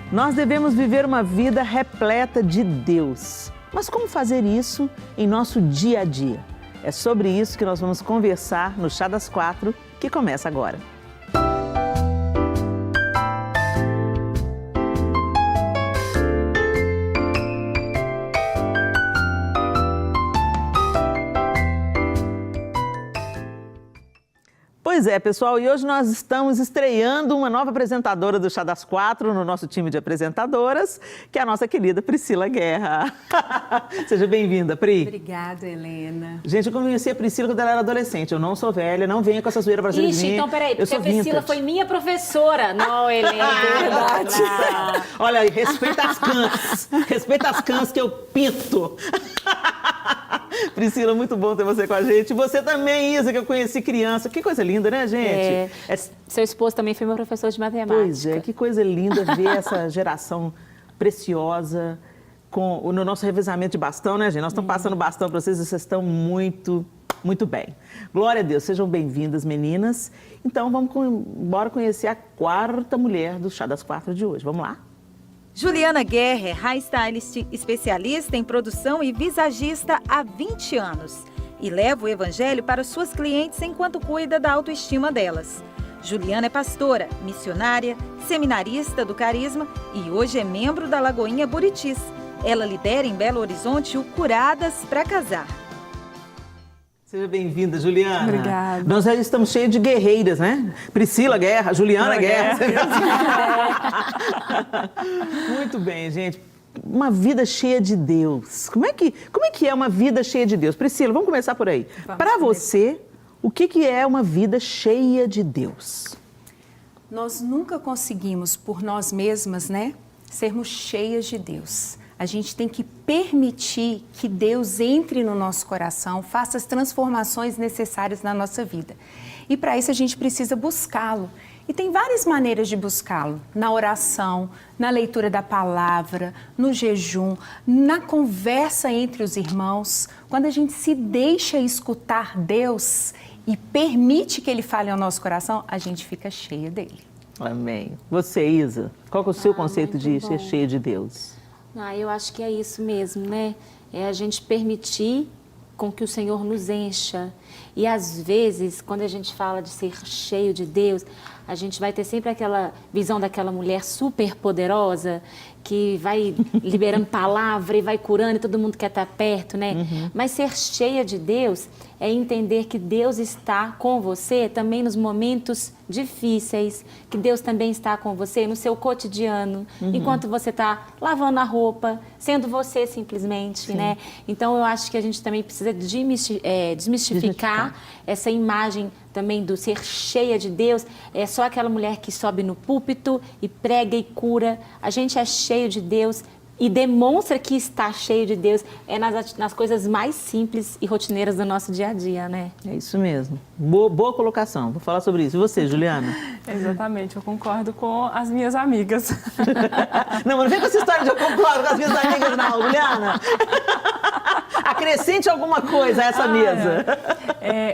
Nós devemos viver uma vida repleta de Deus. Mas como fazer isso em nosso dia a dia? É sobre isso que nós vamos conversar no Chá das Quatro, que começa agora. Pois é, pessoal, e hoje nós estamos estreando uma nova apresentadora do Chá das Quatro no nosso time de apresentadoras, que é a nossa querida Priscila Guerra. Seja bem-vinda, Pri. Obrigada, Helena. Gente, eu conheci a Priscila quando ela era adolescente. Eu não sou velha, não venha com essa zoeira pra cima de mim. Então peraí, porque a Priscila vintage. foi minha professora. Não, Helena, verdade. Olha, respeita as cãs. Respeita as cãs que eu pinto. Priscila, muito bom ter você com a gente. Você também, Isa, que eu conheci criança. Que coisa linda, né, gente? Seu esposo também foi meu professor de matemática. Pois é, que coisa linda ver essa geração preciosa no nosso revezamento de bastão, né, gente? Nós estamos passando bastão para vocês e vocês estão muito bem. Glória a Deus, sejam bem-vindas, meninas. Então, bora conhecer a quarta mulher do Chá das Quatro de hoje. Vamos lá? Juliana Guerra é hairstylist especialista em produção e visagista há 20 anos e leva o evangelho para suas clientes enquanto cuida da autoestima delas. Juliana é pastora, missionária, seminarista do Carisma e hoje é membro da Lagoinha Buritis. Ela lidera em Belo Horizonte o Curadas para Casar. Seja bem-vinda, Juliana. Obrigada. Nós já estamos cheios de guerreiras, né? Priscila Guerra, Juliana Guerra. Muito bem, gente. Uma vida cheia de Deus. Como é que é uma vida cheia de Deus? Priscila, vamos começar por aí. Para você, o que é uma vida cheia de Deus? Nós nunca conseguimos, por nós mesmas, né, sermos cheias de Deus. A gente tem que permitir que Deus entre no nosso coração, faça as transformações necessárias na nossa vida. E para isso a gente precisa buscá-lo. E tem várias maneiras de buscá-lo. Na oração, na leitura da palavra, no jejum, na conversa entre os irmãos. Quando a gente se deixa escutar Deus e permite que Ele fale ao nosso coração, a gente fica cheia dele. Amém. Você, Isa, qual é o seu conceito de ser cheia de Deus? Eu acho que é isso mesmo, né? É a gente permitir com que o Senhor nos encha. E às vezes, quando a gente fala de ser cheio de Deus, a gente vai ter sempre aquela visão daquela mulher super poderosa que vai liberando palavra e vai curando e todo mundo quer estar perto, né? Uhum. Mas ser cheia de Deus é entender que Deus está com você também nos momentos difíceis, que Deus também está com você no seu cotidiano, enquanto você está lavando a roupa, sendo você simplesmente, né? Então eu acho que a gente também precisa desmistificar essa imagem também do ser cheia de Deus. É só aquela mulher que sobe no púlpito e prega e cura. A gente é cheio de Deus e demonstra que está cheio de Deus nas coisas mais simples e rotineiras do nosso dia a dia, né? É isso mesmo. Boa colocação. Vou falar sobre isso. E você, Juliana? Exatamente, eu concordo com as minhas amigas. Não, mas não vem com essa história de eu concordo com as minhas amigas, não, Juliana. Acrescente alguma coisa a essa mesa.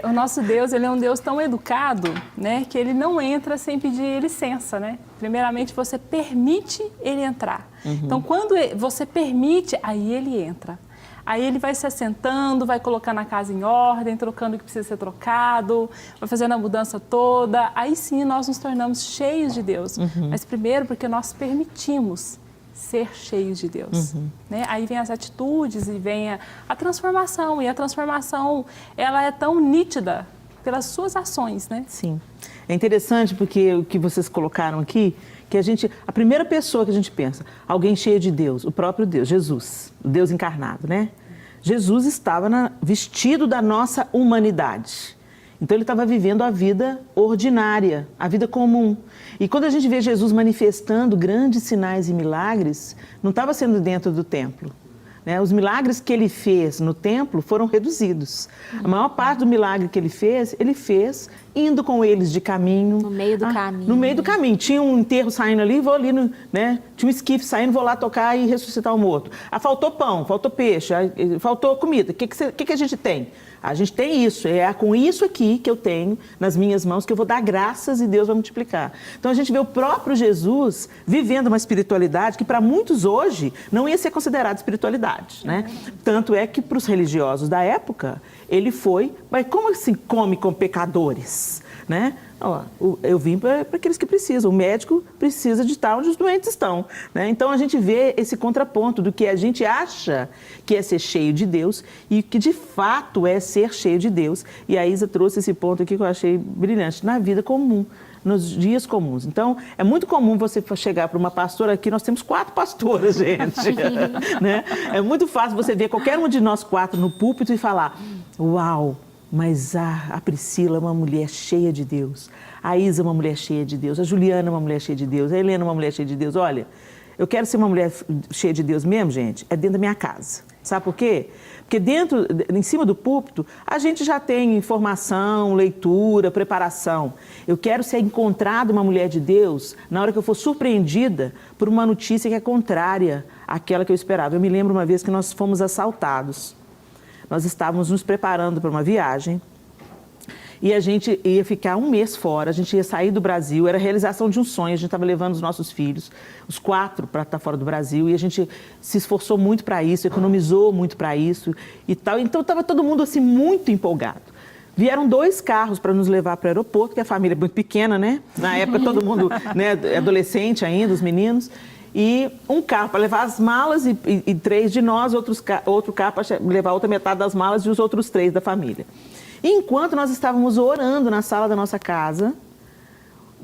O nosso Deus, ele é um Deus tão educado, né, que ele não entra sem pedir licença, né? Primeiramente, você permite ele entrar. Então, quando você permite, aí ele entra. Aí ele vai se assentando, vai colocando a casa em ordem, trocando o que precisa ser trocado, vai fazendo a mudança toda. Aí sim nós nos tornamos cheios de Deus. Mas primeiro porque nós permitimos ser cheios de Deus. Né? Aí vem as atitudes e vem a transformação. E a transformação, ela é tão nítida pelas suas ações, né? Sim. É interessante porque o que vocês colocaram aqui, que a primeira pessoa que a gente pensa, alguém cheio de Deus, o próprio Deus, Jesus, o Deus encarnado, né? Jesus estava vestido da nossa humanidade. Então ele estava vivendo a vida ordinária, a vida comum. E quando a gente vê Jesus manifestando grandes sinais e milagres, não estava sendo dentro do templo. Né? Os milagres que ele fez no templo foram reduzidos. A maior parte do milagre que ele fez indo com eles de caminho. No meio do caminho. No meio do caminho. Tinha um enterro saindo ali, vou ali, né? Tinha um esquife saindo, vou lá tocar e ressuscitar o morto. Faltou pão, faltou peixe, faltou comida. O que a gente tem? A gente tem isso, é com isso aqui que eu tenho nas minhas mãos que eu vou dar graças e Deus vai multiplicar. Então a gente vê o próprio Jesus vivendo uma espiritualidade que para muitos hoje não ia ser considerada espiritualidade, né? Tanto é que para os religiosos da época, ele foi, mas como assim come com pecadores, né? Ó, eu vim para aqueles que precisam, o médico precisa de estar onde os doentes estão, né? Então a gente vê esse contraponto do que a gente acha que é ser cheio de Deus e que de fato é ser cheio de Deus. E a Isa trouxe esse ponto aqui que eu achei brilhante, na vida comum, nos dias comuns. Então, é muito comum você chegar para uma pastora aqui, nós temos 4 pastoras, gente, né? É muito fácil você ver qualquer um de nós 4 no púlpito e falar, uau, mas a Priscila é uma mulher cheia de Deus, a Isa é uma mulher cheia de Deus, a Juliana é uma mulher cheia de Deus, a Helena é uma mulher cheia de Deus. Olha, eu quero ser uma mulher cheia de Deus mesmo, gente, é dentro da minha casa. Sabe por quê? Porque em cima do púlpito, a gente já tem informação, leitura, preparação. Eu quero ser encontrada uma mulher de Deus na hora que eu for surpreendida por uma notícia que é contrária àquela que eu esperava. Eu me lembro uma vez que nós fomos assaltados. Nós estávamos nos preparando para uma viagem e a gente ia ficar um mês fora, a gente ia sair do Brasil, era a realização de um sonho, a gente estava levando os nossos filhos, os 4 para estar fora do Brasil, e a gente se esforçou muito para isso, economizou muito para isso e tal, então estava todo mundo assim muito empolgado. Vieram 2 carros para nos levar para o aeroporto, porque a família é muito pequena, né? Na época todo mundo, né, adolescente ainda, os meninos. E um carro para levar as malas e 3 de nós, outro carro para levar a outra metade das malas e os outros 3 da família. E enquanto nós estávamos orando na sala da nossa casa,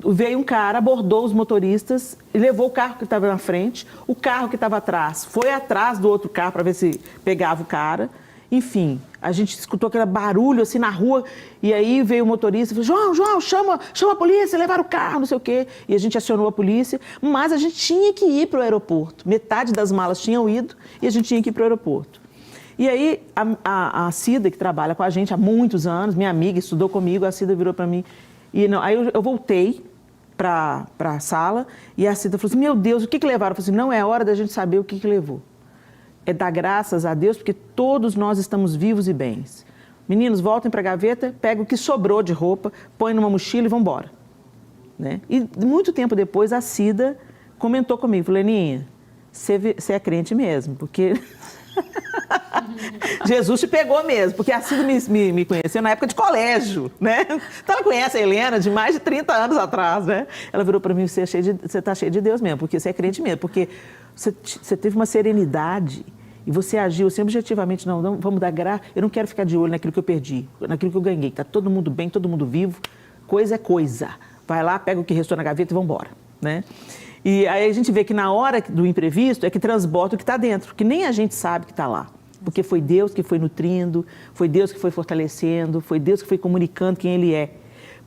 veio um cara, abordou os motoristas e levou o carro que estava na frente, o carro que estava atrás foi atrás do outro carro para ver se pegava o cara. Enfim, a gente escutou aquele barulho assim na rua e aí veio o motorista e falou, João, chama a polícia, levaram o carro, não sei o quê. E a gente acionou a polícia, mas a gente tinha que ir para o aeroporto. Metade das malas tinham ido e a gente tinha que ir para o aeroporto. E aí a Cida, que trabalha com a gente há muitos anos, minha amiga, estudou comigo, a Cida virou para mim. E não, aí eu voltei para a sala e a Cida falou assim, meu Deus, o que levaram? Eu falei assim, não é hora da gente saber o que levou. É dar graças a Deus, porque todos nós estamos vivos e bens. Meninos, voltem para a gaveta, pegam o que sobrou de roupa, põem numa mochila e vão embora. Né? E muito tempo depois, a Cida comentou comigo, falou, Leninha, você é crente mesmo, porque Jesus te pegou mesmo, porque a Cida me conheceu na época de colégio, né? Então ela conhece a Helena de mais de 30 anos atrás, né? Ela virou para mim, você está cheio de Deus mesmo, porque você é crente mesmo, porque você teve uma serenidade e você agiu assim objetivamente, não, vamos dar graça, eu não quero ficar de olho naquilo que eu perdi, naquilo que eu ganhei, está todo mundo bem, todo mundo vivo, coisa é coisa. Vai lá, pega o que restou na gaveta e vamos embora, né? E aí a gente vê que na hora do imprevisto é que transborda o que está dentro, que nem a gente sabe que está lá. Porque foi Deus que foi nutrindo, foi Deus que foi fortalecendo, foi Deus que foi comunicando quem Ele é.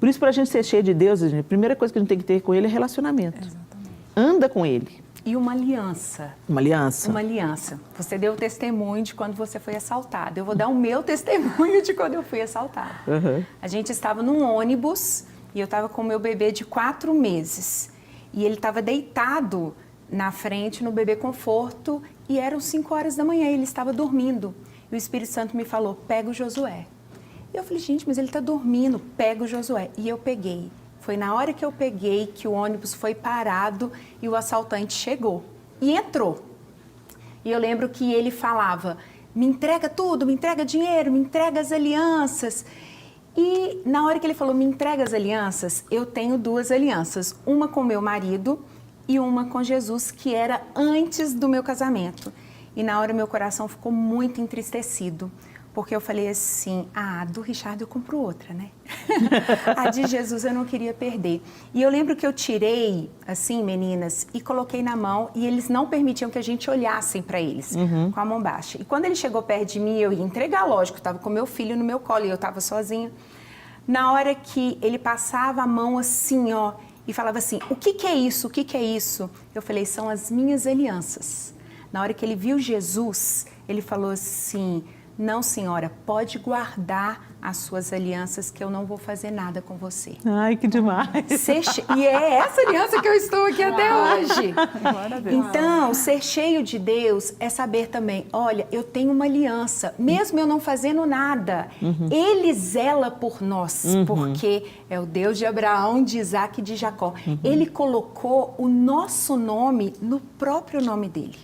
Por isso, para a gente ser cheio de Deus, a primeira coisa que a gente tem que ter com Ele é relacionamento. Exatamente. Anda com Ele. E uma aliança. Uma aliança. Uma aliança. Você deu o testemunho de quando você foi assaltado. Eu vou dar o meu testemunho de quando eu fui assaltada. Uhum. A gente estava num ônibus e eu estava com o meu bebê de 4 meses. E ele estava deitado na frente, no bebê conforto, e eram 5 horas da manhã, ele estava dormindo. E o Espírito Santo me falou, pega o Josué. E eu falei, gente, mas ele está dormindo, pega o Josué. E eu peguei. Foi na hora que eu peguei que o ônibus foi parado e o assaltante chegou e entrou. E eu lembro que ele falava, me entrega tudo, me entrega dinheiro, me entrega as alianças. E na hora que ele falou, me entrega as alianças, eu tenho 2 alianças. Uma com meu marido e uma com Jesus, que era antes do meu casamento. E na hora meu coração ficou muito entristecido, porque eu falei assim, a do Richard eu compro outra, né? A de Jesus eu não queria perder. E eu lembro que eu tirei, assim, meninas, e coloquei na mão, e eles não permitiam que a gente olhasse para eles, com a mão baixa. E quando ele chegou perto de mim, eu ia entregar, lógico, eu estava com meu filho no meu colo, e eu estava sozinha. Na hora que ele passava a mão assim, ó, e falava assim, o que é isso? O que é isso? Eu falei, são as minhas alianças. Na hora que ele viu Jesus, ele falou assim, não, senhora, pode guardar as suas alianças que eu não vou fazer nada com você. Ai, que demais. E é essa aliança que eu estou aqui até hoje. Glória a Deus. Então, ser cheio de Deus é saber também, olha, eu tenho uma aliança, mesmo eu não fazendo nada, Ele zela por nós, porque é o Deus de Abraão, de Isaac e de Jacó. Ele colocou o nosso nome no próprio nome dele.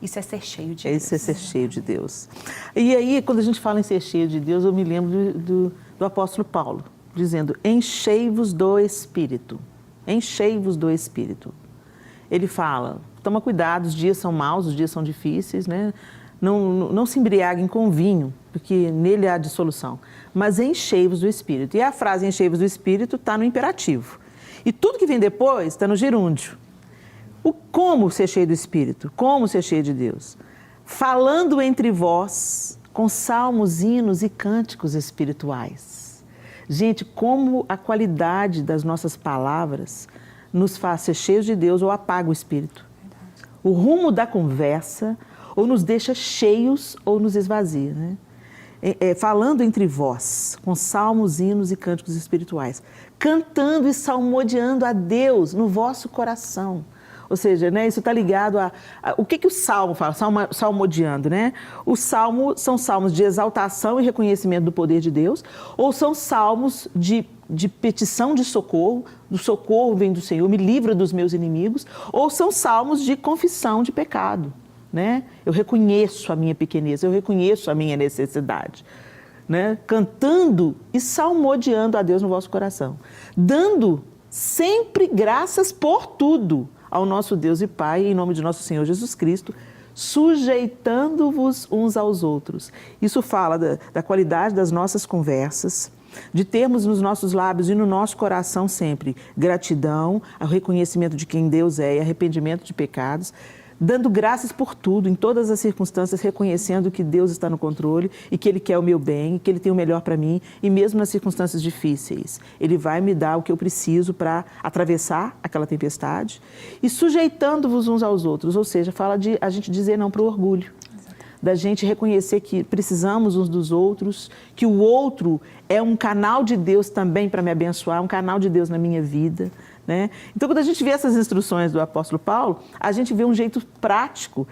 Isso é ser cheio de Deus. Isso é ser cheio de Deus. E aí, quando a gente fala em ser cheio de Deus, eu me lembro do apóstolo Paulo, dizendo, enchei-vos do Espírito. Enchei-vos do Espírito. Ele fala, toma cuidado, os dias são maus, os dias são difíceis, né? Não se embriaguem com vinho, porque nele há dissolução. Mas enchei-vos do Espírito. E a frase enchei-vos do Espírito está no imperativo. E tudo que vem depois está no gerúndio. Como ser cheio do Espírito? Como ser cheio de Deus? Falando entre vós com salmos, hinos e cânticos espirituais. Gente, como a qualidade das nossas palavras nos faz ser cheios de Deus ou apaga o Espírito. O rumo da conversa ou nos deixa cheios ou nos esvazia, né? Falando entre vós, com salmos, hinos e cânticos espirituais, cantando e salmodiando a Deus no vosso coração. Ou seja, né, isso está ligado o que o Salmo fala, salmodiando, né? Os salmos são salmos de exaltação e reconhecimento do poder de Deus, ou são salmos de petição de socorro, do socorro vem do Senhor, me livra dos meus inimigos, ou são salmos de confissão de pecado, né? Eu reconheço a minha pequenez, eu reconheço a minha necessidade, né? Cantando e salmodiando a Deus no vosso coração, dando sempre graças por tudo ao nosso Deus e Pai, em nome de nosso Senhor Jesus Cristo, sujeitando-vos uns aos outros. Isso fala da qualidade das nossas conversas, de termos nos nossos lábios e no nosso coração sempre gratidão, o reconhecimento de quem Deus é e arrependimento de pecados, dando graças por tudo, em todas as circunstâncias, reconhecendo que Deus está no controle e que Ele quer o meu bem, que Ele tem o melhor para mim, e mesmo nas circunstâncias difíceis, Ele vai me dar o que eu preciso para atravessar aquela tempestade, e sujeitando-vos uns aos outros, ou seja, fala de a gente dizer não para o orgulho, da gente reconhecer que precisamos uns dos outros, que o outro é um canal de Deus também para me abençoar, um canal de Deus na minha vida, né? Então, quando a gente vê essas instruções do apóstolo Paulo, a gente vê um jeito prático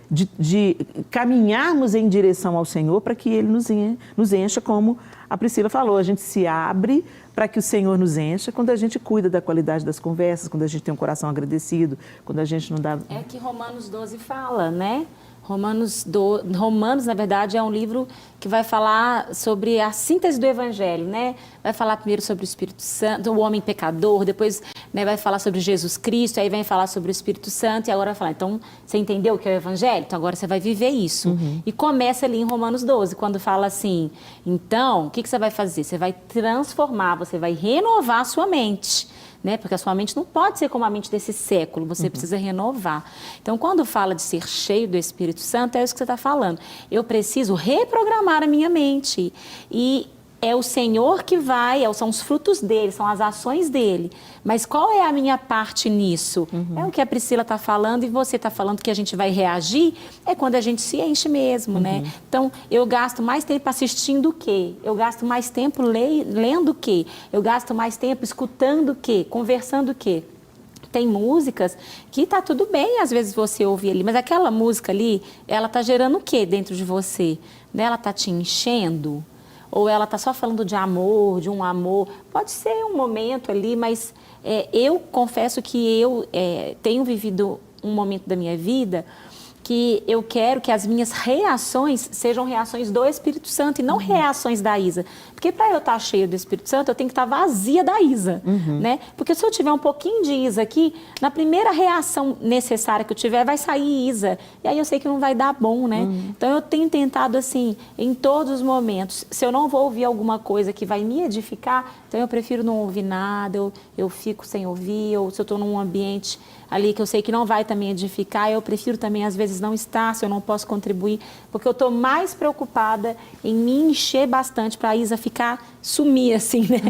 de caminharmos em direção ao Senhor para que Ele nos encha, como a Priscila falou, a gente se abre para que o Senhor nos encha quando a gente cuida da qualidade das conversas, quando a gente tem um coração agradecido, quando a gente não dá... É que Romanos 12 fala, né? Romanos, na verdade, é um livro que vai falar sobre a síntese do Evangelho, né? Vai falar primeiro sobre o Espírito Santo, o homem pecador, depois, né, vai falar sobre Jesus Cristo, aí vem falar sobre o Espírito Santo e agora vai falar, então, você entendeu o que é o Evangelho? Então, agora você vai viver isso. E começa ali em Romanos 12, quando fala assim, então, o que você vai fazer? Você vai transformar, você vai renovar a sua mente. Né? Porque a sua mente não pode ser como a mente desse século, você precisa renovar. Então, quando fala de ser cheio do Espírito Santo, é isso que você está falando. Eu preciso reprogramar a minha mente. E é o Senhor que vai, são os frutos dele, são as ações dele. Mas qual é a minha parte nisso? É o que a Priscila está falando e você está falando que a gente vai reagir, é quando a gente se enche mesmo, né? Então, eu gasto mais tempo assistindo o quê? Eu gasto mais tempo lendo o quê? Eu gasto mais tempo escutando o quê? Conversando o quê? Tem músicas que tá tudo bem, às vezes você ouvir ali, mas aquela música ali, ela tá gerando o quê dentro de você? Né? Ela tá te enchendo? Ou ela está só falando de amor, de um amor. Pode ser um momento ali, mas eu confesso que eu tenho vivido um momento da minha vida que eu quero que as minhas reações sejam reações do Espírito Santo e não reações da Isa. Porque para eu estar cheia do Espírito Santo, eu tenho que estar vazia da Isa, né? Porque se eu tiver um pouquinho de Isa aqui, na primeira reação necessária que eu tiver, vai sair Isa. E aí eu sei que não vai dar bom, né? Então eu tenho tentado assim, em todos os momentos, se eu não vou ouvir alguma coisa que vai me edificar, então eu prefiro não ouvir nada, eu fico sem ouvir, ou se eu estou num ambiente ali que eu sei que não vai também edificar, eu prefiro também às vezes não estar, se eu não posso contribuir, porque eu estou mais preocupada em me encher bastante para a Isa sumir assim, né?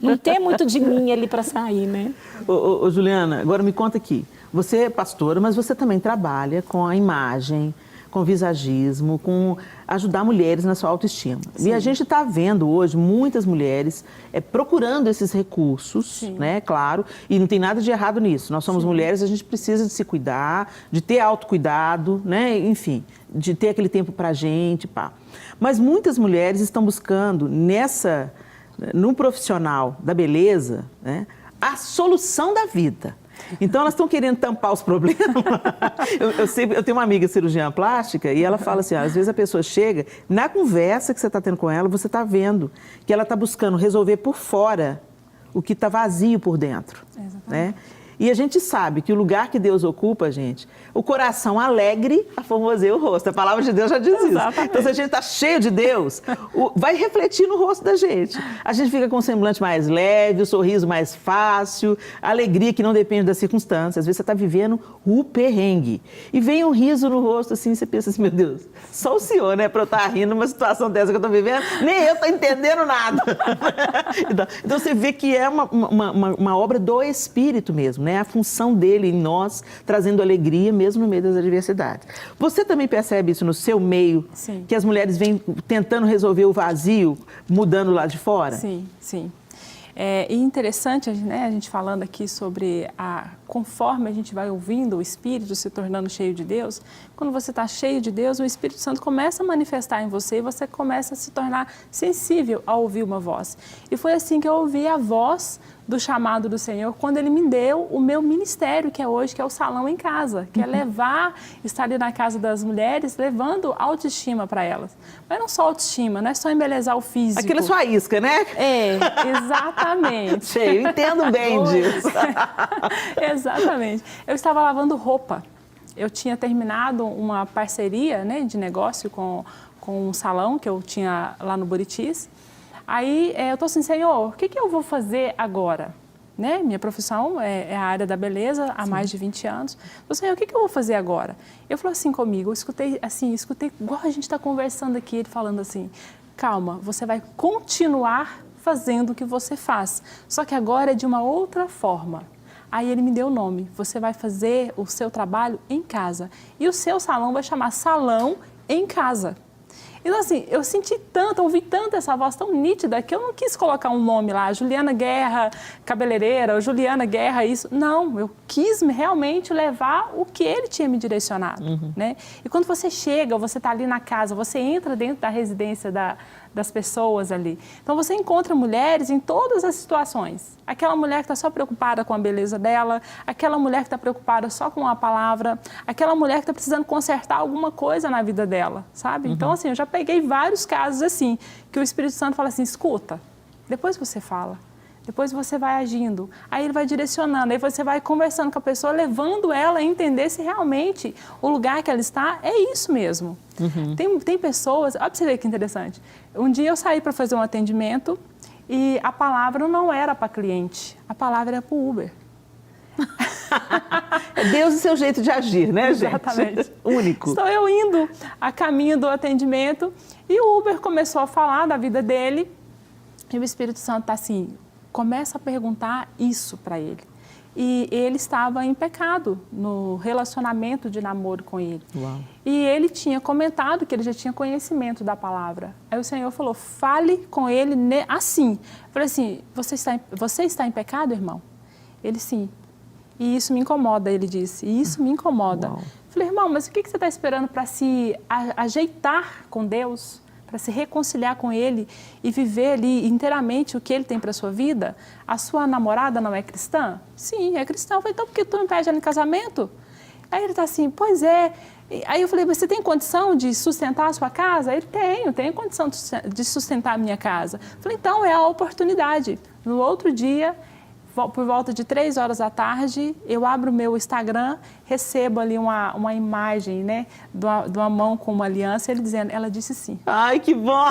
Não ter muito de mim ali para sair, né? Ô, Juliana, agora me conta aqui, você é pastora, mas você também trabalha com a imagem, com visagismo, com ajudar mulheres na sua autoestima. Sim. E a gente está vendo hoje muitas mulheres procurando esses recursos, né, claro, e não tem nada de errado nisso. Nós somos mulheres, a gente precisa de se cuidar, de ter autocuidado, né, enfim, de ter aquele tempo pra gente, pá. Mas muitas mulheres estão buscando no profissional da beleza, né, a solução da vida. Então, elas estão querendo tampar os problemas. Eu tenho uma amiga cirurgiã plástica e ela fala assim, às vezes a pessoa chega, na conversa que você está tendo com ela, você está vendo que ela está buscando resolver por fora o que está vazio por dentro. Exatamente. Né? E a gente sabe que o lugar que Deus ocupa, gente, o coração alegre aformoseia o rosto. A palavra de Deus já diz isso. Então, se a gente está cheio de Deus, vai refletir no rosto da gente. A gente fica com um semblante mais leve, o sorriso mais fácil, a alegria que não depende das circunstâncias. Às vezes você está vivendo o perrengue. E vem um riso no rosto, assim, você pensa assim, meu Deus, só o Senhor, né, para eu estar rindo numa situação dessa que eu estou vivendo, nem eu estou entendendo nada. Então, você vê que é uma obra do Espírito mesmo, né? A função dele em nós, trazendo alegria mesmo no meio das adversidades. Você também percebe isso no seu meio? Sim. Que as mulheres vêm tentando resolver o vazio, mudando lá de fora? Sim, sim. E interessante, né, a gente falando aqui sobre conforme a gente vai ouvindo o Espírito se tornando cheio de Deus, quando você está cheio de Deus, o Espírito Santo começa a manifestar em você e você começa a se tornar sensível a ouvir uma voz. E foi assim que eu ouvi a voz do chamado do Senhor, quando Ele me deu o meu ministério, que é hoje, que é o Salão em Casa, que é estar ali na casa das mulheres, levando autoestima para elas. Mas não só autoestima, não é só embelezar o físico. Aquilo é sua isca, né? É, exatamente. Eu entendo bem disso. Exatamente. Eu estava lavando roupa. Eu tinha terminado uma parceria, né, de negócio com um salão que eu tinha lá no Buritis. Aí eu estou assim, Senhor, o que eu vou fazer agora? Né? Minha profissão é a área da beleza há mais de 20 anos. Eu Senhor, o que eu vou fazer agora? Ele falou assim comigo, eu escutei igual a gente está conversando aqui, ele falando assim, calma, você vai continuar fazendo o que você faz, só que agora é de uma outra forma. Aí ele me deu o nome, você vai fazer o seu trabalho em casa e o seu salão vai chamar Salão em Casa. Então, assim, eu senti tanto, ouvi tanto essa voz tão nítida que eu não quis colocar um nome lá, Juliana Guerra, cabeleireira, ou Juliana Guerra, isso. Não, eu quis realmente levar o que ele tinha me direcionado, né? E quando você chega, você está ali na casa, você entra dentro da residência das pessoas ali. Então, você encontra mulheres em todas as situações. Aquela mulher que está só preocupada com a beleza dela, aquela mulher que está preocupada só com a palavra, aquela mulher que está precisando consertar alguma coisa na vida dela, sabe? Então, assim, eu já peguei vários casos assim, que o Espírito Santo fala assim, escuta, depois você fala. Depois você vai agindo, aí ele vai direcionando, aí você vai conversando com a pessoa, levando ela a entender se realmente o lugar que ela está é isso mesmo. Tem pessoas, olha para você ver que interessante, um dia eu saí para fazer um atendimento e a palavra não era para cliente, a palavra era para o Uber. É Deus e seu jeito de agir, né, gente? Exatamente. Único. Estou eu indo a caminho do atendimento e o Uber começou a falar da vida dele e o Espírito Santo está assim, começa a perguntar isso para ele. E ele estava em pecado no relacionamento de namoro com ele. Uau. E ele tinha comentado que ele já tinha conhecimento da palavra. Aí o Senhor falou, fale com ele assim. Eu falei assim, você está em pecado, irmão? Ele, sim. E isso me incomoda, ele disse. E isso me incomoda. Uau. Eu falei, irmão, mas o que você está esperando para se ajeitar com Deus? Para se reconciliar com Ele e viver ali inteiramente o que Ele tem para a sua vida? A sua namorada não é cristã? Sim, é cristã. Eu falei, então por que tu não pede ela em casamento? Aí ele está assim, pois é. Aí eu falei, você tem condição de sustentar a sua casa? Ele, tenho condição de sustentar a minha casa. Eu falei, então é a oportunidade. No outro dia, por volta de 3 horas da tarde, eu abro o meu Instagram, recebo ali uma imagem, né, de uma mão com uma aliança, ele dizendo, ela disse sim. Ai, que bom!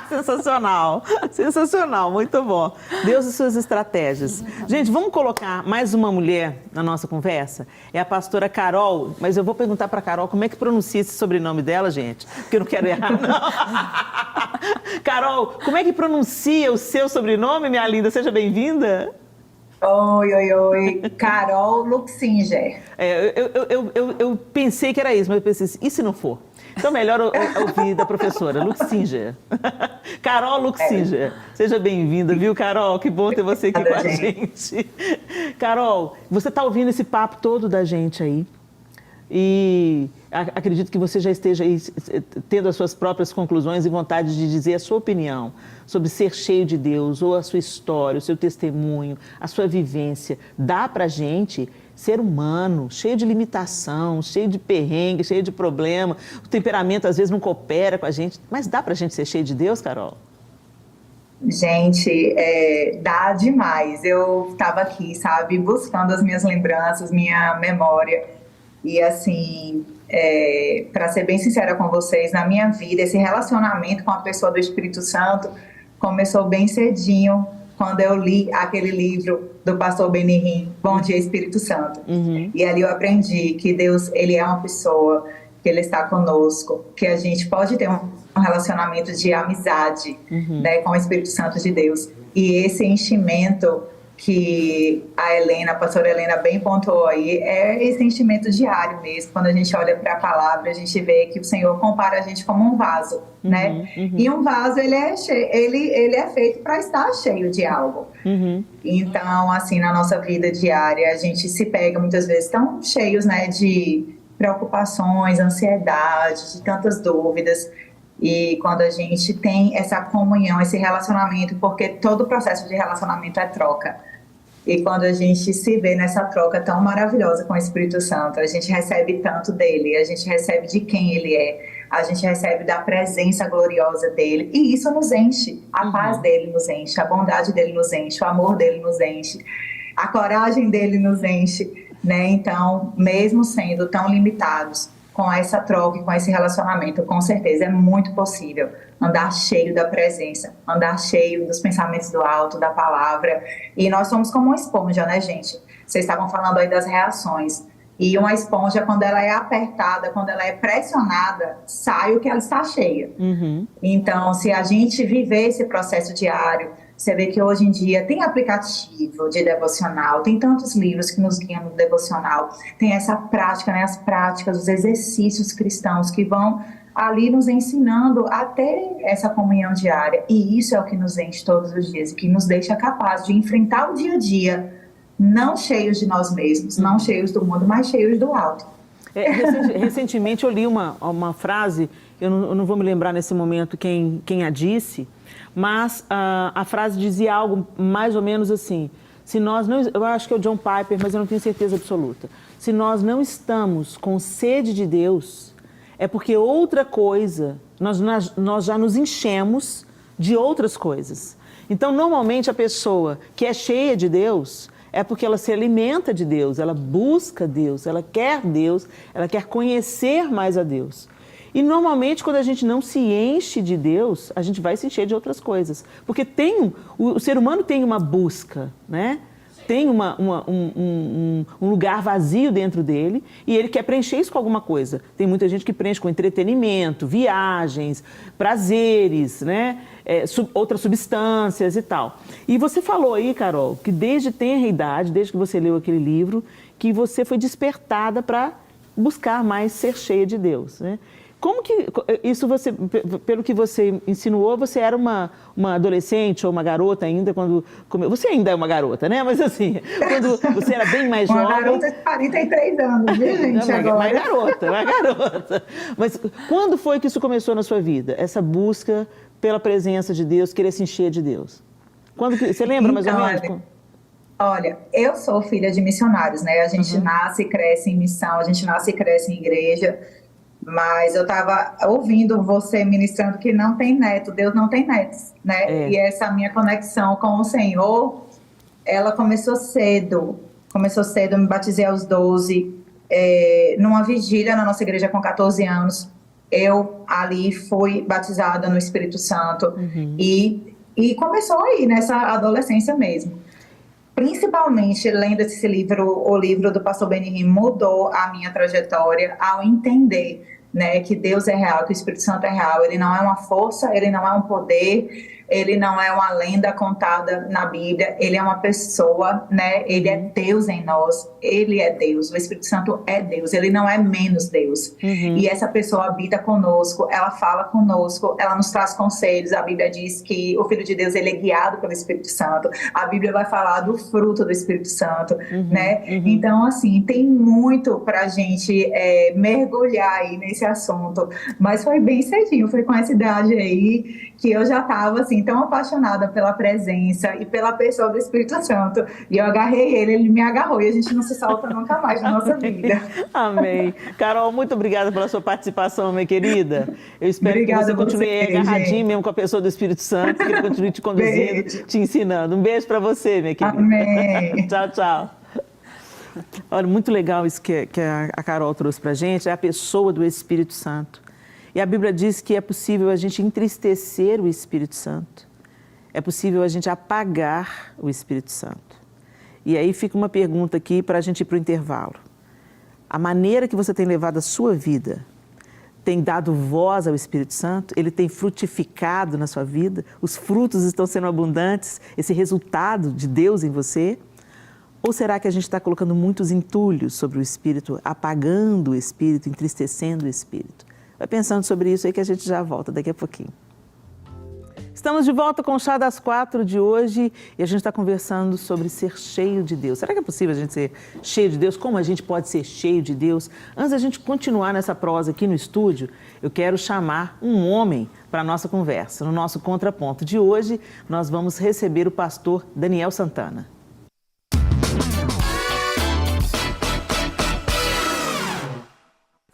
Sensacional! Sensacional, muito bom. Deus e suas estratégias. Gente, vamos colocar mais uma mulher na nossa conversa? É a pastora Carol, mas eu vou perguntar para a Carol como é que pronuncia esse sobrenome dela, gente, porque eu não quero errar, não. Carol, como é que pronuncia o seu sobrenome, minha linda? Seja bem-vinda. Oi, oi, oi. Carol Luxinger. Eu pensei que era isso, mas eu pensei assim, e se não for? Então, melhor ouvir da professora, Luxinger. Carol Luxinger. Seja bem-vinda, viu, Carol? Que bom ter você aqui com a gente. Carol, você está ouvindo esse papo todo da gente aí. E acredito que você já esteja aí tendo as suas próprias conclusões e vontade de dizer a sua opinião sobre ser cheio de Deus, ou a sua história, o seu testemunho, a sua vivência. Dá pra gente, ser humano, cheio de limitação, cheio de perrengue, cheio de problema, o temperamento às vezes não coopera com a gente, mas dá pra gente ser cheio de Deus, Carol? Gente, dá demais. Eu estava aqui, sabe, buscando as minhas lembranças, minha memória. E assim, para ser bem sincera com vocês, na minha vida, esse relacionamento com a pessoa do Espírito Santo começou bem cedinho, quando eu li aquele livro do pastor Benihim, Bom Dia Espírito Santo. E ali eu aprendi que Deus, ele é uma pessoa, que ele está conosco, que a gente pode ter um relacionamento de amizade, né, com o Espírito Santo de Deus. E esse enchimento que a pastora Helena bem pontuou aí, é esse enchimento diário mesmo. Quando a gente olha para a palavra, a gente vê que o Senhor compara a gente como um vaso, né? E um vaso, ele é feito para estar cheio de algo. Então, assim, na nossa vida diária, a gente se pega muitas vezes tão cheios, né, de preocupações, ansiedade, de tantas dúvidas. E quando a gente tem essa comunhão, esse relacionamento, porque todo processo de relacionamento é troca. E quando a gente se vê nessa troca tão maravilhosa com o Espírito Santo, a gente recebe tanto dele, a gente recebe de quem ele é, a gente recebe da presença gloriosa dele. E isso nos enche, a paz dele nos enche, a bondade dele nos enche, o amor dele nos enche, a coragem dele nos enche, né? Então, mesmo sendo tão limitados, com essa troca e com esse relacionamento, com certeza é muito possível andar cheio da presença, andar cheio dos pensamentos do alto, da palavra. E nós somos como uma esponja, né, gente? Vocês estavam falando aí das reações. E uma esponja, quando ela é apertada, quando ela é pressionada, sai o que ela está cheia. Então, se a gente viver esse processo diário, você vê que hoje em dia tem aplicativo de devocional, tem tantos livros que nos guiam no devocional, tem essa prática, né, as práticas, os exercícios cristãos que vão ali nos ensinando a ter essa comunhão diária. E isso é o que nos enche todos os dias, que nos deixa capazes de enfrentar o dia a dia, não cheios de nós mesmos, não cheios do mundo, mas cheios do alto. Recentemente eu li uma frase, eu não vou me lembrar nesse momento quem a disse, mas a frase dizia algo mais ou menos assim: se nós não, eu acho que é o John Piper, mas eu não tenho certeza absoluta. Se nós não estamos com sede de Deus, é porque outra coisa, nós já nos enchemos de outras coisas. Então, normalmente a pessoa que é cheia de Deus é porque ela se alimenta de Deus, ela busca Deus, ela quer conhecer mais a Deus. E normalmente, quando a gente não se enche de Deus, a gente vai se encher de outras coisas. Porque o ser humano tem uma busca, né? Tem um lugar vazio dentro dele e ele quer preencher isso com alguma coisa. Tem muita gente que preenche com entretenimento, viagens, prazeres, né? Outras substâncias e tal. E você falou aí, Carol, que desde tenra idade, desde que você leu aquele livro, que você foi despertada para buscar mais ser cheia de Deus, né? Como que isso você, pelo que você insinuou, você era uma adolescente ou uma garota ainda quando... Você ainda é uma garota, né? Mas assim, quando você era bem mais jovem... Uma garota de 43 anos, viu, gente? Agora. Uma garota. Mas quando foi que isso começou na sua vida? Essa busca pela presença de Deus, querer se encher de Deus? Você lembra mais ou menos? Olha, eu sou filha de missionários, né? A gente nasce e cresce em missão, a gente nasce e cresce em igreja... Mas eu estava ouvindo você ministrando que não tem neto, Deus não tem netos, né? E essa minha conexão com o Senhor, ela começou cedo, eu me batizei aos 12, numa vigília na nossa igreja com 14 anos, eu ali fui batizada no Espírito Santo e começou aí, nessa adolescência mesmo. Principalmente lendo esse livro, o livro do pastor Benihim mudou a minha trajetória ao entender, né, que Deus é real, que o Espírito Santo é real. Ele não é uma força, ele não é um poder, ele não é uma lenda contada na Bíblia, ele é uma pessoa, né? Ele é Deus em nós, ele é Deus, o Espírito Santo é Deus, ele não é menos Deus. E essa pessoa habita conosco, ela fala conosco, ela nos traz conselhos. A Bíblia diz que o Filho de Deus, ele é guiado pelo Espírito Santo. A Bíblia vai falar do fruto do Espírito Santo, né? Então, assim, tem muito pra gente mergulhar aí nesse assunto, mas foi bem cedinho, foi com essa idade aí que eu já estava assim tão apaixonada pela presença e pela pessoa do Espírito Santo, e eu agarrei ele me agarrou, e a gente não se solta nunca mais na nossa vida. Amém. Carol, muito obrigada pela sua participação, minha querida. Eu espero que você continue aí agarradinho mesmo com a pessoa do Espírito Santo, que ele continue te conduzindo, te ensinando. Um beijo para você, minha querida. Amém. Tchau, tchau. Olha, muito legal isso que a Carol trouxe para a gente, é a pessoa do Espírito Santo. E a Bíblia diz que é possível a gente entristecer o Espírito Santo, é possível a gente apagar o Espírito Santo. E aí fica uma pergunta aqui para a gente ir para o intervalo. A maneira que você tem levado a sua vida tem dado voz ao Espírito Santo? Ele tem frutificado na sua vida? Os frutos estão sendo abundantes? Esse resultado de Deus em você? Ou será que a gente está colocando muitos entulhos sobre o Espírito, apagando o Espírito, entristecendo o Espírito? Vai pensando sobre isso aí que a gente já volta daqui a pouquinho. Estamos de volta com o Chá das 4 de hoje e a gente está conversando sobre ser cheio de Deus. Será que é possível a gente ser cheio de Deus? Como a gente pode ser cheio de Deus? Antes da gente continuar nessa prosa aqui no estúdio, eu quero chamar um homem para a nossa conversa. No nosso contraponto de hoje, nós vamos receber o pastor Daniel Santana.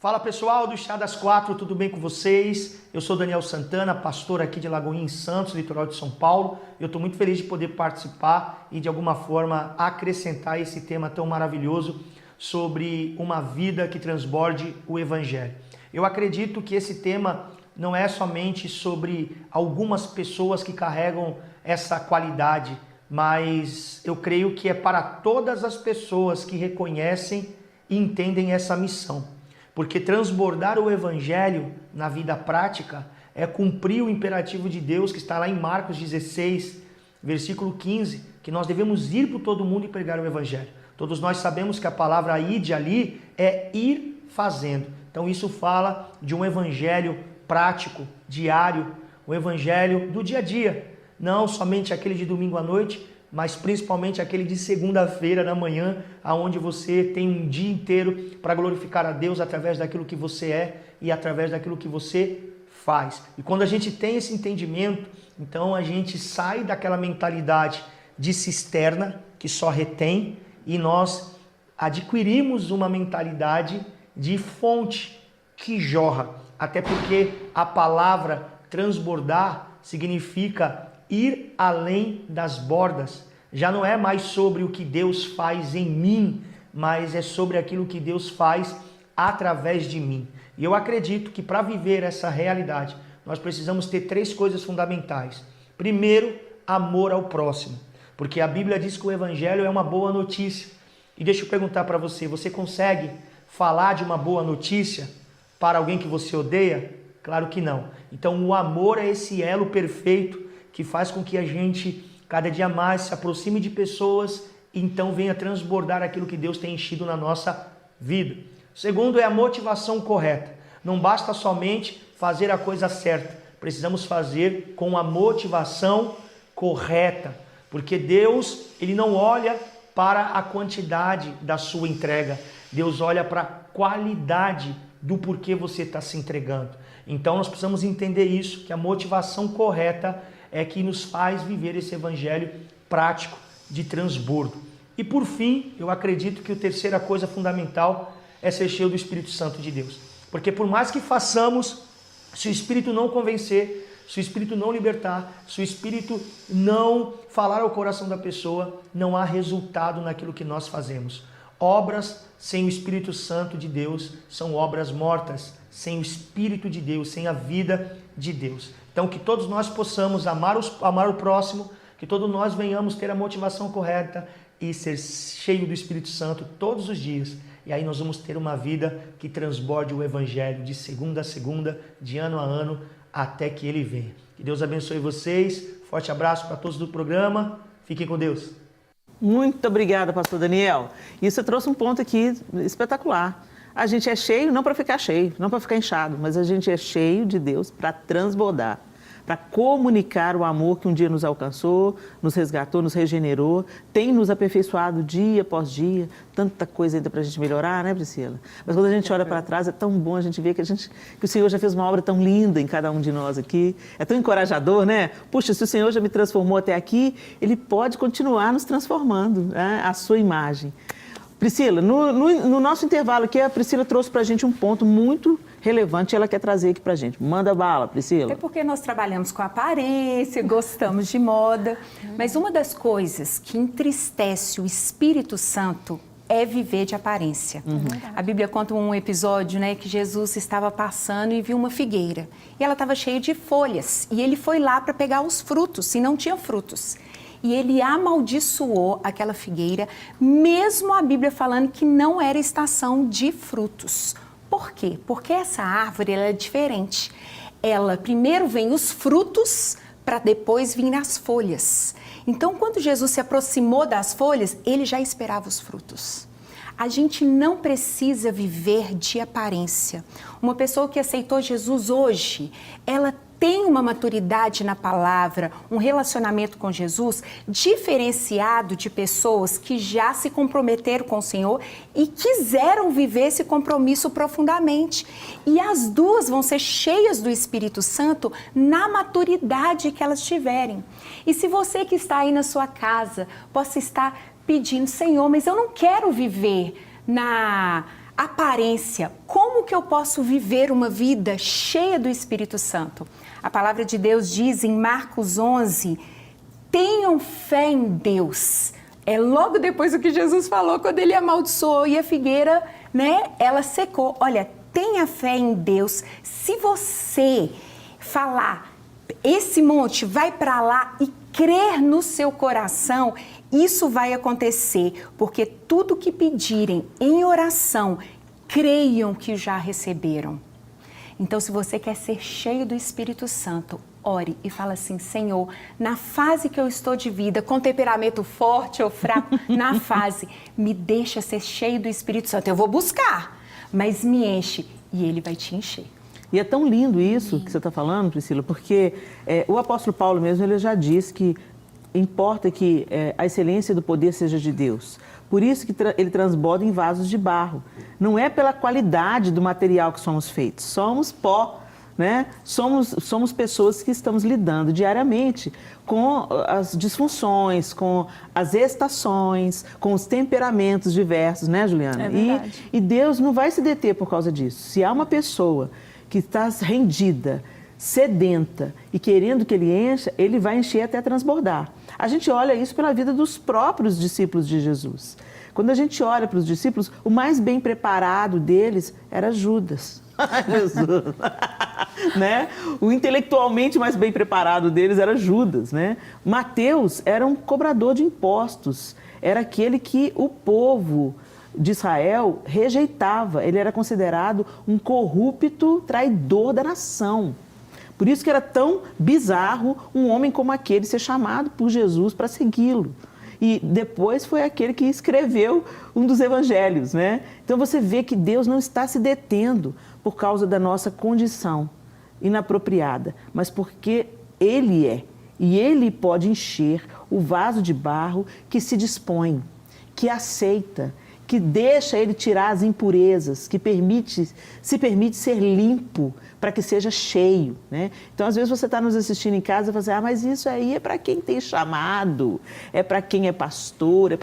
Fala pessoal do Chá das 4, tudo bem com vocês? Eu sou Daniel Santana, pastor aqui de Lagoinha em Santos, litoral de São Paulo. Eu estou muito feliz de poder participar e de alguma forma acrescentar esse tema tão maravilhoso sobre uma vida que transborde o Evangelho. Eu acredito que esse tema não é somente sobre algumas pessoas que carregam essa qualidade, mas eu creio que é para todas as pessoas que reconhecem e entendem essa missão. Porque transbordar o Evangelho na vida prática é cumprir o imperativo de Deus que está lá em Marcos 16, versículo 15, que nós devemos ir por todo mundo e pregar o Evangelho. Todos nós sabemos que a palavra ide ali é ir fazendo. Então isso fala de um Evangelho prático, diário, um Evangelho do dia a dia. Não somente aquele de domingo à noite, mas principalmente aquele de segunda-feira na manhã, aonde você tem um dia inteiro para glorificar a Deus através daquilo que você é e através daquilo que você faz. E quando a gente tem esse entendimento, então a gente sai daquela mentalidade de cisterna, que só retém, e nós adquirimos uma mentalidade de fonte que jorra. Até porque a palavra transbordar significa ir além das bordas. Já não é mais sobre o que Deus faz em mim, mas é sobre aquilo que Deus faz através de mim. E eu acredito que para viver essa realidade, nós precisamos ter 3 coisas fundamentais. Primeiro, amor ao próximo, porque a Bíblia diz que o Evangelho é uma boa notícia. E deixa eu perguntar para você, você consegue falar de uma boa notícia para alguém que você odeia? Claro que não. Então o amor é esse elo perfeito que faz com que a gente cada dia mais se aproxime de pessoas e então venha transbordar aquilo que Deus tem enchido na nossa vida. Segundo é a motivação correta. Não basta somente fazer a coisa certa, precisamos fazer com a motivação correta, porque Deus, ele não olha para a quantidade da sua entrega, Deus olha para a qualidade do porquê você está se entregando. Então nós precisamos entender isso, que a motivação correta é que nos faz viver esse evangelho prático de transbordo. E por fim, eu acredito que a terceira coisa fundamental é ser cheio do Espírito Santo de Deus. Porque por mais que façamos, se o Espírito não convencer, se o Espírito não libertar, se o Espírito não falar ao coração da pessoa, não há resultado naquilo que nós fazemos. Obras sem o Espírito Santo de Deus são obras mortas, sem o Espírito de Deus, sem a vida de Deus. Então que todos nós possamos amar o próximo, que todos nós venhamos ter a motivação correta e ser cheio do Espírito Santo todos os dias. E aí nós vamos ter uma vida que transborde o Evangelho de segunda a segunda, de ano a ano, até que ele venha. Que Deus abençoe vocês. Forte abraço para todos do programa. Fiquem com Deus. Muito obrigada, pastor Daniel. E você trouxe um ponto aqui espetacular. A gente é cheio não para ficar cheio, não para ficar inchado, mas a gente é cheio de Deus para transbordar, para comunicar o amor que um dia nos alcançou, nos resgatou, nos regenerou, tem nos aperfeiçoado dia após dia, tanta coisa ainda para a gente melhorar, né, Priscila? Mas quando a gente olha para trás, é tão bom a gente ver que o Senhor já fez uma obra tão linda em cada um de nós aqui, é tão encorajador, né? Puxa, se o Senhor já me transformou até aqui, Ele pode continuar nos transformando, né? À sua imagem. Priscila, no nosso intervalo aqui, a Priscila trouxe para a gente um ponto muito relevante e ela quer trazer aqui para a gente. Manda bala, Priscila. É porque nós trabalhamos com aparência, gostamos de moda, mas uma das coisas que entristece o Espírito Santo é viver de aparência. A Bíblia conta um episódio, né, que Jesus estava passando e viu uma figueira. E ela estava cheia de folhas. E ele foi lá para pegar os frutos, e não tinha frutos. E ele amaldiçoou aquela figueira, mesmo a Bíblia falando que não era estação de frutos. Por quê? Porque essa árvore ela é diferente. Ela primeiro vem os frutos, para depois vir as folhas. Então, quando Jesus se aproximou das folhas, ele já esperava os frutos. A gente não precisa viver de aparência. Uma pessoa que aceitou Jesus hoje, ela tem uma maturidade na palavra, um relacionamento com Jesus diferenciado de pessoas que já se comprometeram com o Senhor e quiseram viver esse compromisso profundamente. E as duas vão ser cheias do Espírito Santo na maturidade que elas tiverem. E se você que está aí na sua casa possa estar pedindo, Senhor, mas eu não quero viver na aparência, como que eu posso viver uma vida cheia do Espírito Santo? A palavra de Deus diz em Marcos 11, tenham fé em Deus. É logo depois do que Jesus falou, quando ele amaldiçoou e a figueira, né, ela secou. Olha, tenha fé em Deus. Se você falar, esse monte vai para lá e crer no seu coração, isso vai acontecer, porque tudo que pedirem em oração, creiam que já receberam. Então, se você quer ser cheio do Espírito Santo, ore e fala assim, Senhor, na fase que eu estou de vida, com temperamento forte ou fraco, na fase, me deixa ser cheio do Espírito Santo. Eu vou buscar, mas me enche e Ele vai te encher. E é tão lindo isso que você está falando, Priscila, porque o apóstolo Paulo mesmo, ele já diz que importa que a excelência do poder seja de Deus. Por isso que ele transborda em vasos de barro. Não é pela qualidade do material que somos feitos. Somos pó, né? Somos pessoas que estamos lidando diariamente com as disfunções, com as estações, com os temperamentos diversos, né, Juliana? É verdade. E Deus não vai se deter por causa disso. Se há uma pessoa que está rendida, sedenta e querendo que ele encha, ele vai encher até transbordar. A gente olha isso pela vida dos próprios discípulos de Jesus. Quando a gente olha para os discípulos, o mais bem preparado deles era Judas. Jesus. Né? O intelectualmente mais bem preparado deles era Judas. Né? Mateus era um cobrador de impostos, era aquele que o povo de Israel rejeitava. Ele era considerado um corrupto traidor da nação. Por isso que era tão bizarro um homem como aquele ser chamado por Jesus para segui-lo. E depois foi aquele que escreveu um dos evangelhos, né? Então você vê que Deus não está se detendo por causa da nossa condição inapropriada, mas porque Ele é. E Ele pode encher o vaso de barro que se dispõe, que aceita, que deixa Ele tirar as impurezas, que se permite ser limpo para que seja cheio, né? Então, às vezes você está nos assistindo em casa e fala assim, mas isso aí é para quem tem chamado, é para quem é pastor,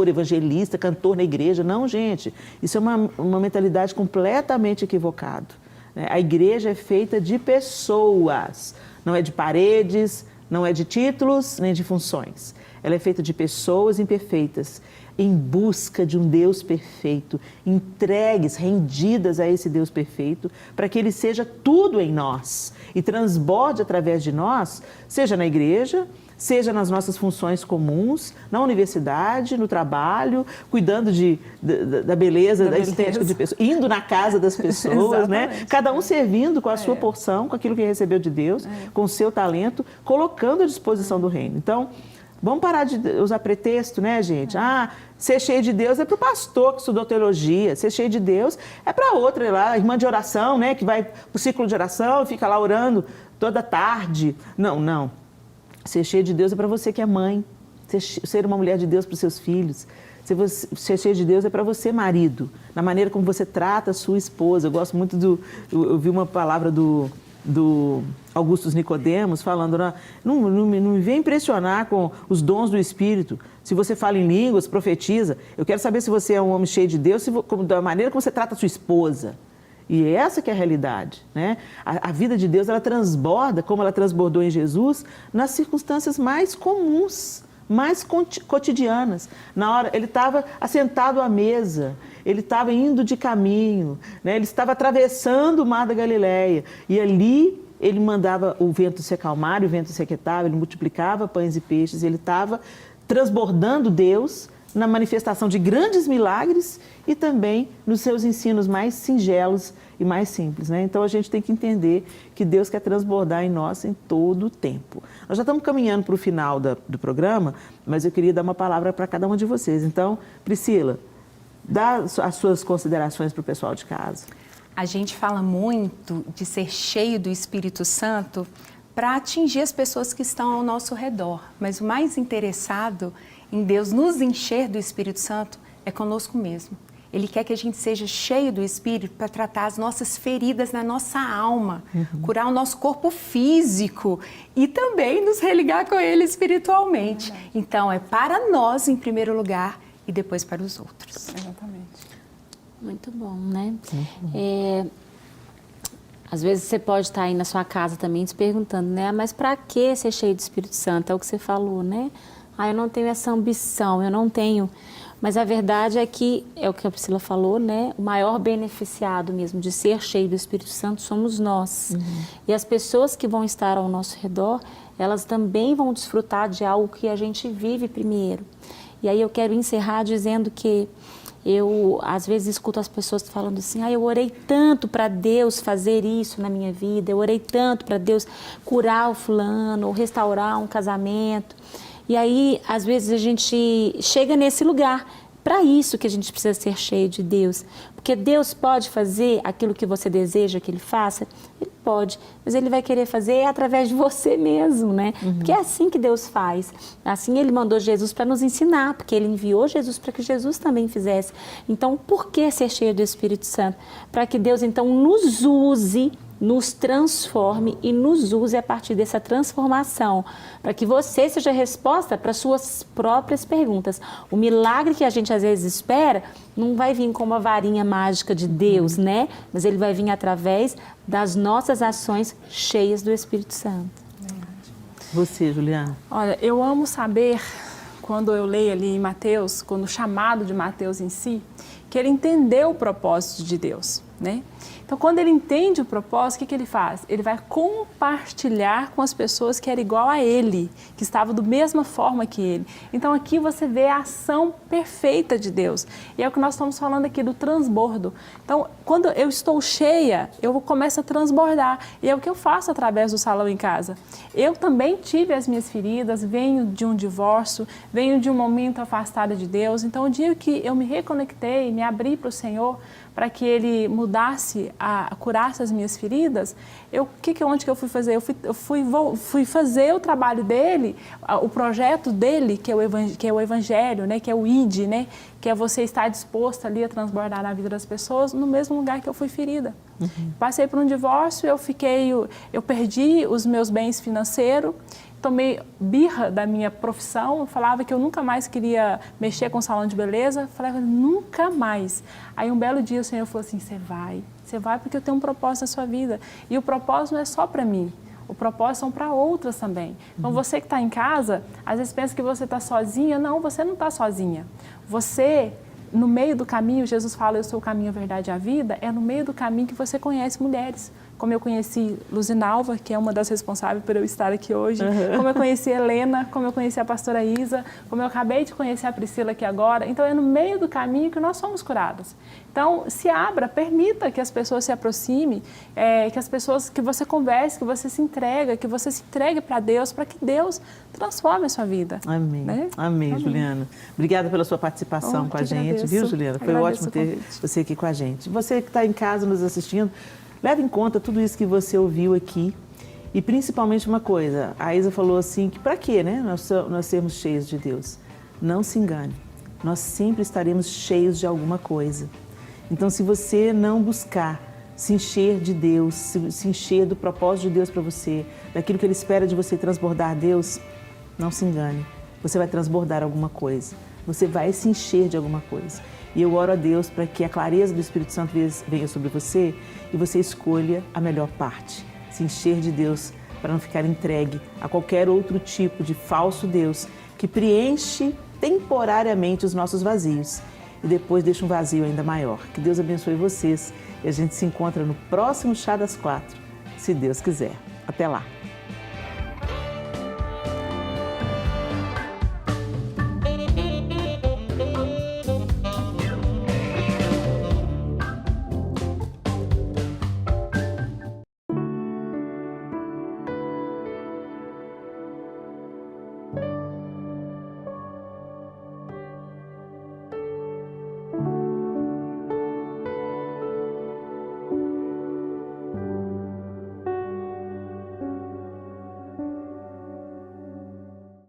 evangelista, cantor na igreja. Não, gente, isso é uma mentalidade completamente equivocada, né? A igreja é feita de pessoas, não é de paredes, não é de títulos, nem de funções. Ela é feita de pessoas imperfeitas, em busca de um Deus perfeito, entregues, rendidas a esse Deus perfeito, para que Ele seja tudo em nós e transborde através de nós, seja na igreja, seja nas nossas funções comuns, na universidade, no trabalho, cuidando da beleza, da estética de pessoas, indo na casa das pessoas, né? Cada um servindo com a sua porção, com aquilo que recebeu de Deus, com o seu talento, colocando à disposição do reino. Então, vamos parar de usar pretexto, né, gente? Ser cheio de Deus é para o pastor que estudou teologia, ser cheio de Deus é para outra lá, irmã de oração, né, que vai para o ciclo de oração e fica lá orando toda tarde. Não. Ser cheio de Deus é para você que é mãe, ser uma mulher de Deus para os seus filhos. Ser cheio de Deus é para você, marido, na maneira como você trata a sua esposa. Eu gosto muito eu vi uma palavra do Augustus Nicodemos falando, não me vem impressionar com os dons do Espírito. Se você fala em línguas, profetiza. Eu quero saber se você é um homem cheio de Deus, da maneira como você trata a sua esposa. E essa que é a realidade, né? A vida de Deus, ela transborda, como ela transbordou em Jesus, nas circunstâncias mais comuns, mais cotidianas. Na hora, ele estava assentado à mesa, ele estava indo de caminho, né? Ele estava atravessando o mar da Galileia. E ali ele mandava o vento se acalmar, o vento se aquietava, ele multiplicava pães e peixes, ele estava transbordando Deus na manifestação de grandes milagres e também nos seus ensinos mais singelos e mais simples, né? Então a gente tem que entender que Deus quer transbordar em nós em todo o tempo. Nós já estamos caminhando para o final do programa, mas eu queria dar uma palavra para cada uma de vocês. Então, Priscila, dá as suas considerações para o pessoal de casa. A gente fala muito de ser cheio do Espírito Santo para atingir as pessoas que estão ao nosso redor, mas o mais interessado em Deus nos encher do Espírito Santo é conosco mesmo. Ele quer que a gente seja cheio do Espírito para tratar as nossas feridas na nossa alma, curar o nosso corpo físico e também nos religar com Ele espiritualmente. Então, é para nós em primeiro lugar e depois para os outros. Exatamente. Muito bom, né? Às vezes você pode estar aí na sua casa também se perguntando, né? Mas para que ser cheio do Espírito Santo? É o que você falou, né? Eu não tenho essa ambição, eu não tenho... Mas a verdade é que, é o que a Priscila falou, né? O maior beneficiado mesmo de ser cheio do Espírito Santo somos nós. E as pessoas que vão estar ao nosso redor, elas também vão desfrutar de algo que a gente vive primeiro. E aí eu quero encerrar dizendo que eu, às vezes, escuto as pessoas falando assim, eu orei tanto para Deus fazer isso na minha vida, eu orei tanto para Deus curar o fulano, ou restaurar um casamento. E aí, às vezes, a gente chega nesse lugar. Para isso que a gente precisa ser cheio de Deus. Porque Deus pode fazer aquilo que você deseja que Ele faça? Ele pode, mas Ele vai querer fazer através de você mesmo, né? Porque é assim que Deus faz. Assim Ele mandou Jesus para nos ensinar, porque Ele enviou Jesus para que Jesus também fizesse. Então, por que ser cheio do Espírito Santo? Para que Deus, então, nos use, nos transforme e nos use a partir dessa transformação, para que você seja a resposta para suas próprias perguntas. O milagre que a gente às vezes espera não vai vir com uma varinha mágica de Deus, né? Mas ele vai vir através das nossas ações cheias do Espírito Santo. Você, Juliana? Olha, eu amo saber, quando eu leio ali em Mateus, quando o chamado de Mateus em si, que ele entendeu o propósito de Deus, né? Então, quando ele entende o propósito, o que ele faz? Ele vai compartilhar com as pessoas que eram igual a ele, que estavam da mesma forma que ele. Então, aqui você vê a ação perfeita de Deus. E é o que nós estamos falando aqui do transbordo. Então, quando eu estou cheia, eu começo a transbordar. E é o que eu faço através do Salão em Casa. Eu também tive as minhas feridas, venho de um divórcio, venho de um momento afastada de Deus. Então, o dia que eu me reconectei, me abri para o Senhor, para que Ele mudasse, curasse as minhas feridas, onde que eu fui fazer? Eu fui fazer o trabalho dele, o projeto dele, que é o Evangelho, né? Que é o ID, né? Que é você estar disposto ali a transbordar na vida das pessoas no mesmo lugar que eu fui ferida. Passei por um divórcio, eu perdi os meus bens financeiros, tomei birra da minha profissão, falava que eu nunca mais queria mexer com salão de beleza, falava nunca mais. Aí um belo dia o Senhor falou assim, você vai porque eu tenho um propósito na sua vida. E o propósito não é só para mim, o propósito são para outras também. Então você que está em casa, às vezes pensa que você está sozinha, não, você não está sozinha. Você no meio do caminho, Jesus fala, eu sou o caminho, a verdade e a vida, é no meio do caminho que você conhece mulheres. Como eu conheci Luzinalva, que é uma das responsáveis por eu estar aqui hoje, como eu conheci Helena, como eu conheci a pastora Isa, como eu acabei de conhecer a Priscila aqui agora. Então, é no meio do caminho que nós somos curadas. Então, se abra, permita que as pessoas se aproximem, que você converse, que você se entregue para Deus, para que Deus transforme a sua vida. Amém. Né? Amém, Juliana. Obrigada pela sua participação com a gente, agradeço. viu, Juliana? Foi ótimo ter você aqui com a gente. Você que está em casa nos assistindo, leve em conta tudo isso que você ouviu aqui e principalmente uma coisa, a Isa falou assim, que para quê, né? Nós sermos cheios de Deus. Não se engane, nós sempre estaremos cheios de alguma coisa. Então, se você não buscar se encher de Deus, se encher do propósito de Deus para você, daquilo que Ele espera de você transbordar a Deus, não se engane, você vai transbordar alguma coisa, você vai se encher de alguma coisa. E eu oro a Deus para que a clareza do Espírito Santo venha sobre você e você escolha a melhor parte, se encher de Deus para não ficar entregue a qualquer outro tipo de falso Deus que preenche temporariamente os nossos vazios e depois deixa um vazio ainda maior. Que Deus abençoe vocês e a gente se encontra no próximo Chá das 4, se Deus quiser. Até lá!